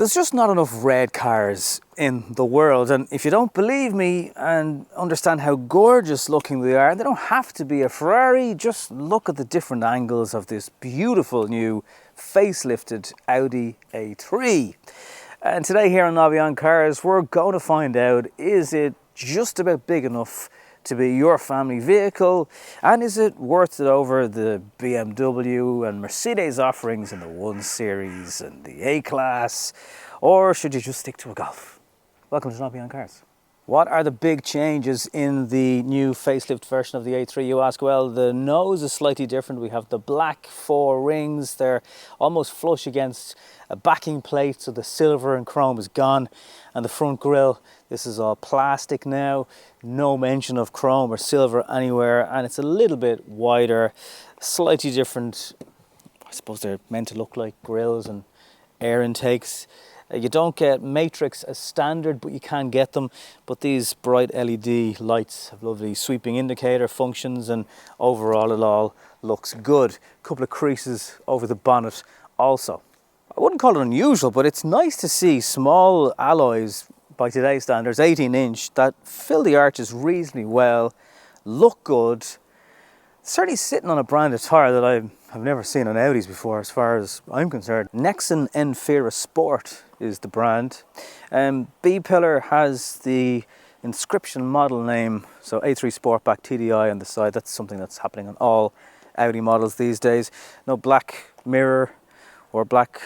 There's just not enough red cars in the world, and if you don't believe me and understand how gorgeous looking they are, they don't have to be a Ferrari. Just look at the different angles of this beautiful new facelifted Audi A3. And today here on Nobby on Cars, we're going to find out, is it just about big enough to be your family vehicle, and is it worth it over the BMW and Mercedes offerings in the 1 Series and the A-Class, or should you just stick to a Golf? Welcome to Nobby on Cars. What are the big changes in the new facelift version of the A3, you ask? Well, the nose is slightly different. We have the black 4 rings. They're almost flush against a backing plate, so the silver and chrome is gone. And the front grille, this is all plastic now. No mention of chrome or silver anywhere, and it's a little bit wider, slightly different. I suppose they're meant to look like grills and air intakes. You don't get matrix as standard, but you can get them. But these bright LED lights have lovely sweeping indicator functions, and overall it all looks good. A couple of creases over the bonnet also. I wouldn't call it unusual, but it's nice to see small alloys by today's standards, 18-inch, that fill the arches reasonably well, look good. Certainly sitting on a brand of tyre that I have never seen on Audis before, as far as I'm concerned. Nexen Enfira Sport is the brand. B-pillar has the inscription model name, so A3 Sportback TDI on the side. That's something that's happening on all Audi models these days. No black mirror or black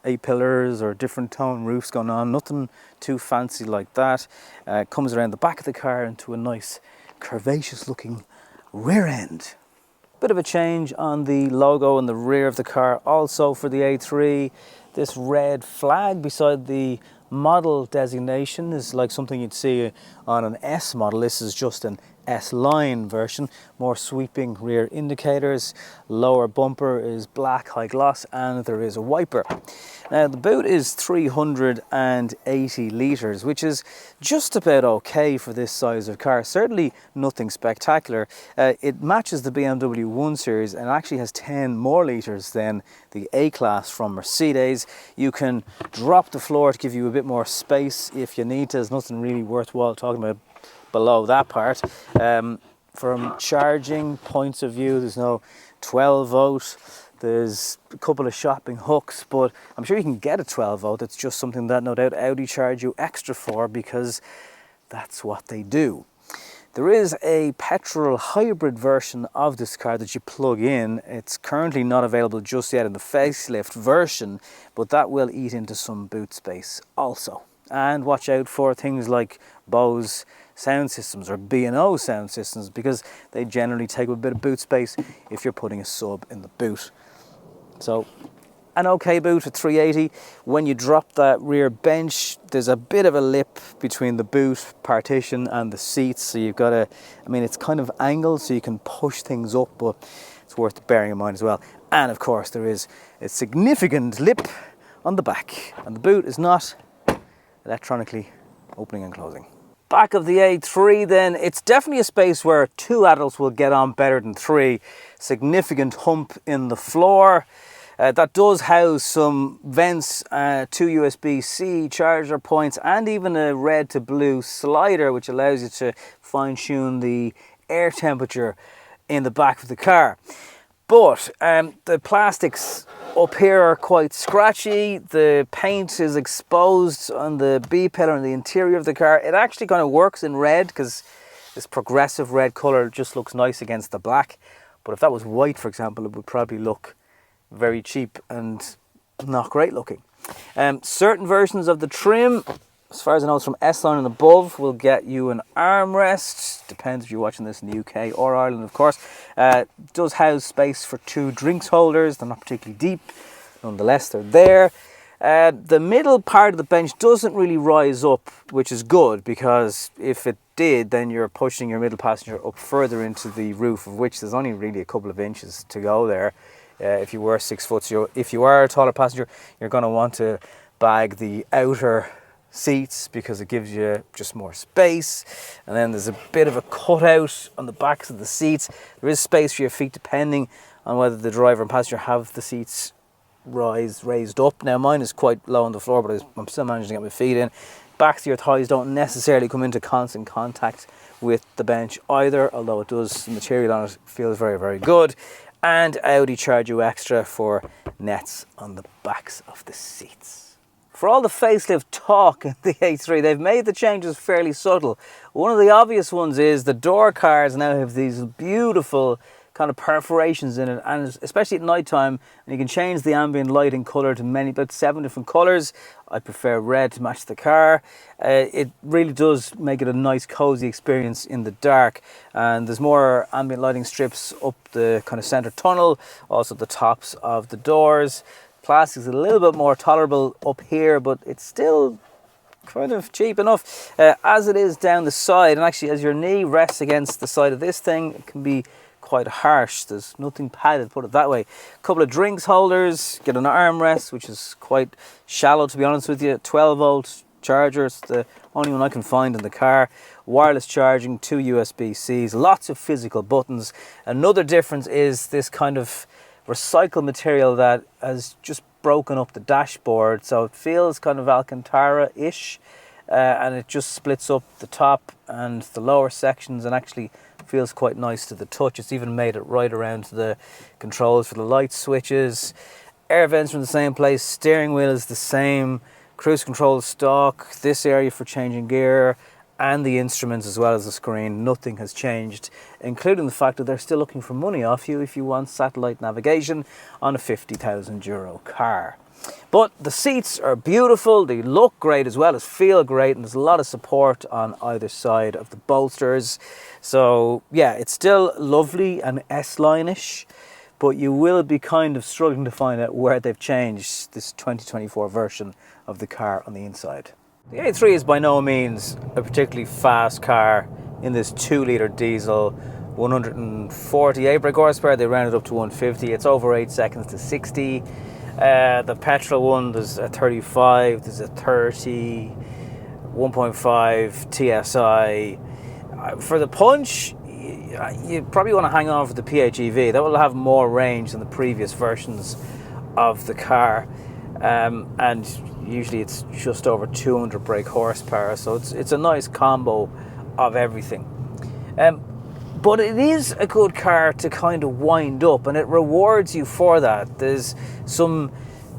A-pillars or different tone roofs going on. Nothing too fancy like that. Comes around the back of the car into a nice curvaceous looking rear end. Bit of a change on the logo in the rear of the car also for the A3. This red flag beside the model designation is like something you'd see on an S model. This is just an S-Line version. More sweeping rear indicators. Lower bumper is black high gloss, and there is a wiper. Now the boot is 380 litres, which is just about okay for this size of car. Certainly nothing spectacular. It matches the BMW 1 Series and actually has 10 more litres than the A-Class from Mercedes. You can drop the floor to give you a bit more space if you need to. There's nothing really worthwhile talking about below that part. From charging points of view, there's no 12 volt. There's a couple of shopping hooks, but I'm sure you can get a 12 volt. It's just something that no doubt Audi charge you extra for, because that's what they do. There is a petrol hybrid version of this car that you plug in. It's currently not available just yet in the facelift version, but that will eat into some boot space also. And watch out for things like Bose sound systems or B&O sound systems, because they generally take a bit of boot space if you're putting a sub in the boot. So an okay boot at 380. When you drop that rear bench, there's a bit of a lip between the boot partition and the seats, so you've got to, I mean, it's kind of angled so you can push things up, but it's worth bearing in mind as well. And of course there is a significant lip on the back, and the boot is not electronically opening and closing. Back of the A3 then, it's definitely a space where 2 adults will get on better than 3. Significant hump in the floor. That does house some vents, 2 USB-C charger points, and even a red to blue slider, which allows you to fine-tune the air temperature in the back of the car. But the plastics up here are quite scratchy. The paint is exposed on the B-pillar and the interior of the car. It actually kind of works in red, because this progressive red colour just looks nice against the black. But if that was white, for example, it would probably look very cheap and not great looking. Certain versions of the trim, as far as I know, it's from S-Line and above, will get you an armrest. Depends if you're watching this in the UK or Ireland, of course. Does house space for 2 drinks holders. They're not particularly deep. Nonetheless, they're there. The middle part of the bench doesn't really rise up, which is good, because if it did, then you're pushing your middle passenger up further into the roof, of which there's only really a couple of inches to go there. If you were 6 foot, so if you are a taller passenger, you're going to want to bag the outer seats, because it gives you just more space. And then there's a bit of a cutout on the backs of the seats. There is space for your feet depending on whether the driver and passenger have the seats raised up. Now mine is quite low on the floor, but I'm still managing to get my feet in. Backs of your thighs don't necessarily come into constant contact with the bench either, although it does, the material on it feels very, very good. And Audi charge you extra for nets on the backs of the seats. For all the facelift talk in the A3, they've made the changes fairly subtle. One of the obvious ones is the door cars now have these beautiful kind of perforations in it, and especially at night time, and you can change the ambient lighting colour to about 7 different colours. I prefer red to match the car. It really does make it a nice cozy experience in the dark, and there's more ambient lighting strips up the kind of centre tunnel, also the tops of the doors. Plastic's a little bit more tolerable up here, but it's still kind of cheap enough as it is down the side. And actually, as your knee rests against the side of this thing, it can be quite harsh. There's nothing padded, put it that way. A couple of drinks holders, get an armrest, which is quite shallow to be honest with you. 12-volt charger, it's the only one I can find in the car. Wireless charging, 2 USB-Cs, lots of physical buttons. Another difference is this kind of recycled material that has just broken up the dashboard, so it feels kind of Alcantara-ish, and it just splits up the top and the lower sections and actually feels quite nice to the touch. It's even made it right around to the controls for the light switches. Air vents from the same place, steering wheel is the same, cruise control stock, this area for changing gear, and the instruments as well as the screen. Nothing has changed, including the fact that they're still looking for money off you if you want satellite navigation on a €50,000 car. But the seats are beautiful, they look great as well as feel great, and there's a lot of support on either side of the bolsters. So yeah, it's still lovely and S-Line-ish, but you will be kind of struggling to find out where they've changed this 2024 version of the car on the inside. The A3 is by no means a particularly fast car in this 2-litre diesel, 148 brake horsepower. They rounded up to 150. It's over 8 seconds to 60. The petrol one, there's a 35, there's a 30, 1.5 TSI. For the punch, you probably want to hang on for the PHEV. That will have more range than the previous versions of the car. And usually it's just over 200 brake horsepower, so it's a nice combo of everything. But it is a good car to kind of wind up, and it rewards you for that. There's some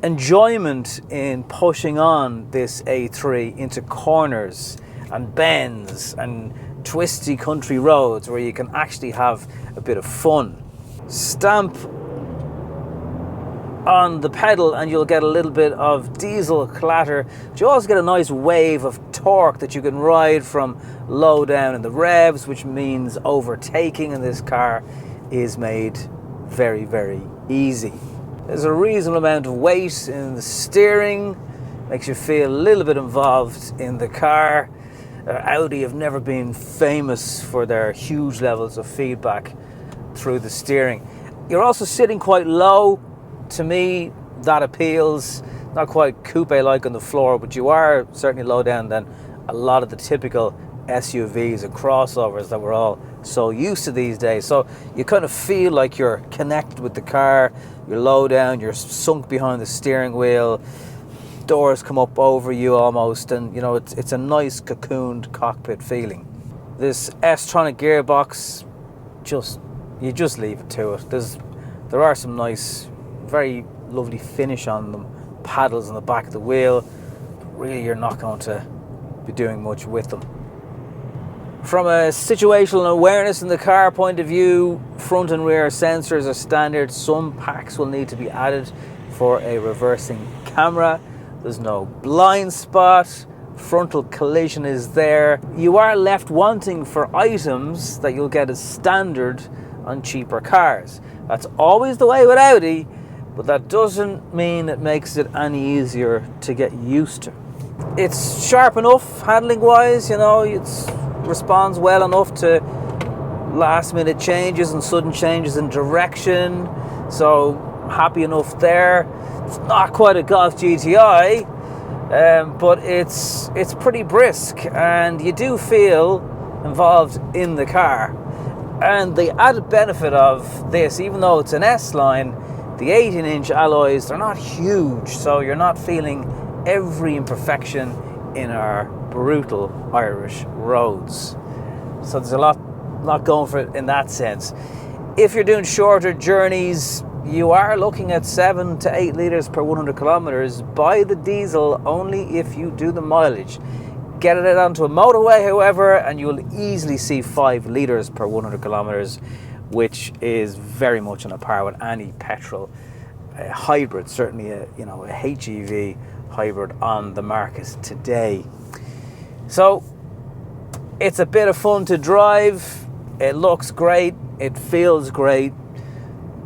enjoyment in pushing on this A3 into corners and bends and twisty country roads where you can actually have a bit of fun. Stamp on the pedal and you'll get a little bit of diesel clatter, but you also get a nice wave of torque that you can ride from low down in the revs, which means overtaking in this car is made very, very easy. There's a reasonable amount of weight in the steering, makes you feel a little bit involved in the car. Audi have never been famous for their huge levels of feedback through the steering. You're also sitting quite low. To me, that appeals. Not quite coupe-like on the floor, but you are certainly low down than a lot of the typical SUVs and crossovers that we're all so used to these days. So you kind of feel like you're connected with the car. You're low down, you're sunk behind the steering wheel. Doors come up over you almost, and you know it's a nice cocooned cockpit feeling. This S-tronic gearbox, you just leave it to it. There are some nice, very lovely finish on them, paddles on the back of the wheel, but really you're not going to be doing much with them. From a situational awareness in the car point of view, front and rear sensors are standard. Some packs will need to be added for a reversing camera. There's no blind spot, frontal collision is there. You are left wanting for items that you'll get as standard on cheaper cars. That's always the way with Audi, but that doesn't mean it makes it any easier to get used to. It's sharp enough handling wise, you know, it responds well enough to last minute changes and sudden changes in direction, so happy enough there. It's not quite a Golf GTI, but it's pretty brisk and you do feel involved in the car. And the added benefit of this, even though it's an S-Line, The 18-inch alloys, they're not huge, so you're not feeling every imperfection in our brutal Irish roads. So there's a lot going for it in that sense. If you're doing shorter journeys, you are looking at 7 to 8 litres per 100 kilometres. Buy the diesel only if you do the mileage. Get it onto a motorway, however, and you'll easily see 5 litres per 100 kilometres, which is very much on a par with any petrol hybrid, certainly a HEV hybrid on the market today. So it's a bit of fun to drive. It looks great. It feels great.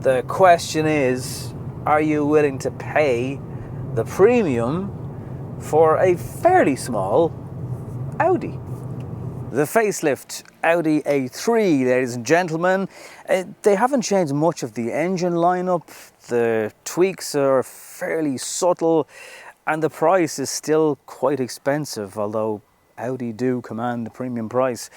The question is, are you willing to pay the premium for a fairly small Audi? The facelift Audi A3, ladies and gentlemen, they haven't changed much of the engine lineup. The tweaks are fairly subtle, and the price is still quite expensive, although Audi do command a premium price.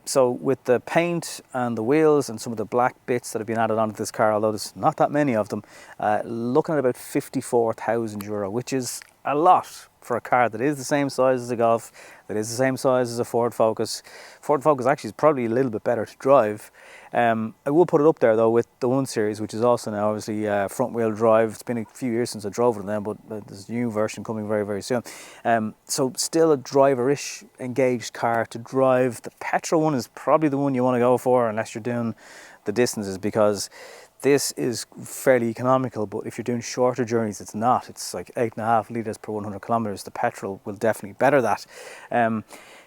So with the paint and the wheels and some of the black bits that have been added onto this car, although there's not that many of them, looking at about €54,000, which is a lot for a car that is the same size as a Golf, that is the same size as a Ford Focus. Ford Focus actually is probably a little bit better to drive. I will put it up there though with the 1 Series, which is also now obviously front wheel drive. It's been a few years since I drove it then, but there's a new version coming very, very soon. So still a driver-ish engaged car to drive. The petrol one is probably the one you want to go for unless you're doing the distances, because this is fairly economical, but if you're doing shorter journeys, it's not. It's like 8.5 litres per 100 kilometres. The petrol will definitely better that.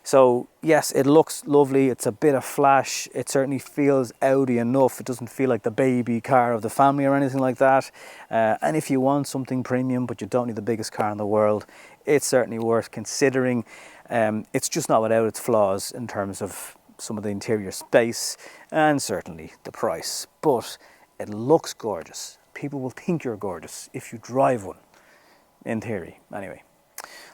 So yes, it looks lovely. It's a bit of flash. It certainly feels Audi enough. It doesn't feel like the baby car of the family or anything like that. And if you want something premium, but you don't need the biggest car in the world, it's certainly worth considering. It's just not without its flaws in terms of some of the interior space and certainly the price. But it looks gorgeous. People will think you're gorgeous if you drive one, in theory. Anyway,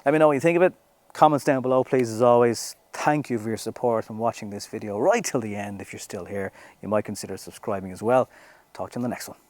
let me know what you think of it. Comments down below, please, as always. Thank you for your support and watching this video right till the end. If you're still here, you might consider subscribing as well. Talk to you in the next one.